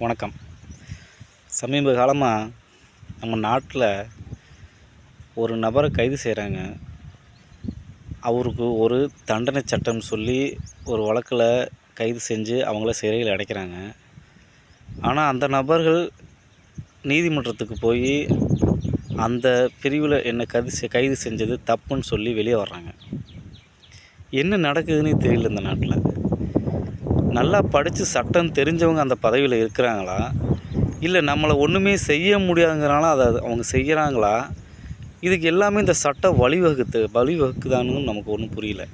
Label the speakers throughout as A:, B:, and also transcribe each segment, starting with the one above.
A: வணக்கம். சமீப காலமாக நம்ம நாட்டில் ஒரு நபரை கைது செய்கிறாங்க. அவருக்கு ஒரு தண்டனை சட்டம்னு சொல்லி ஒரு வழக்கில் கைது செஞ்சு அவங்கள சிறையில் அடைக்கிறாங்க. ஆனால் அந்த நபர்கள் நீதிமன்றத்துக்கு போய் அந்த பிரிவில் என்னை கைது செஞ்சது தப்புன்னு சொல்லி வெளியே வர்றாங்க. என்ன நடக்குதுன்னு தெரியல. இந்த நாட்டில் நல்லா படித்து சட்டம் தெரிஞ்சவங்க அந்த பதவியில் இருக்கிறாங்களா, இல்லை நம்மளை ஒன்றுமே செய்ய முடியாதுங்கிறனால அதை அவங்க செய்கிறாங்களா? இதுக்கு எல்லாமே இந்த சட்டம் வழிவகுக்குதான்னு நமக்கு ஒன்றும் புரியல.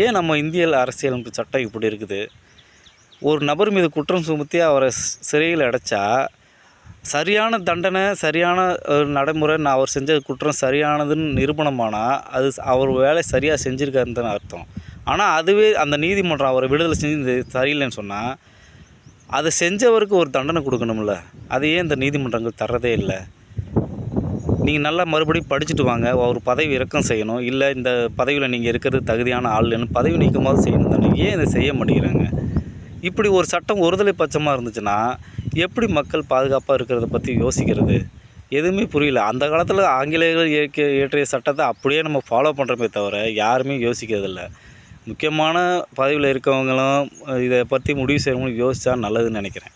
A: ஏன் நம்ம இந்திய அரசியலமைப்பு சட்டம் இப்படி இருக்குது? ஒரு நபர் மீது குற்றம் சுமத்தி அவரை சிறையில் அடைச்சா சரியான தண்டனை, சரியான நடைமுறை, அவர் செஞ்ச குற்றம் சரியானதுன்னு நிரூபணமானால் அது அவர் வேலை சரியாக செஞ்சுருக்காருன்னு அர்த்தம். ஆனால் அதுவே அந்த நீதிமன்றம் அவரை விடுதலை செஞ்சு சரியில்லைன்னு சொன்னால் அதை செஞ்சவருக்கு ஒரு தண்டனை கொடுக்கணும்ல. அதை ஏன் இந்த நீதிமன்றங்கள் தர்றதே இல்லை? நீங்கள் நல்லா மறுபடியும் படிச்சுட்டு வாங்க, ஒரு பதவி இறக்கம் செய்யணும், இல்லை இந்த பதவியில் நீங்கள் இருக்கிறது தகுதியான ஆள் இல்லைன்னு பதவி நீக்கமாவது செய்யணும் தானே. ஏன் இதை செய்ய மாட்டேங்கிறாங்க? இப்படி ஒரு சட்டம் ஒருதலை பட்சமாக இருந்துச்சுன்னா எப்படி மக்கள் பாதுகாப்பாக இருக்கிறத பற்றி யோசிக்கிறது? எதுவுமே புரியல. அந்த காலத்தில் ஆங்கிலேயர்கள் இயற்றிய சட்டத்தை அப்படியே நம்ம ஃபாலோ பண்ணுறோமே தவிர யாருமே யோசிக்கிறதில்ல. முக்கியமான பதவியில் இருக்கவங்களும் இதை பற்றி முடிவு செய்கிறவங்களும் யோசித்தா நல்லதுன்னு நினைக்கிறேன்.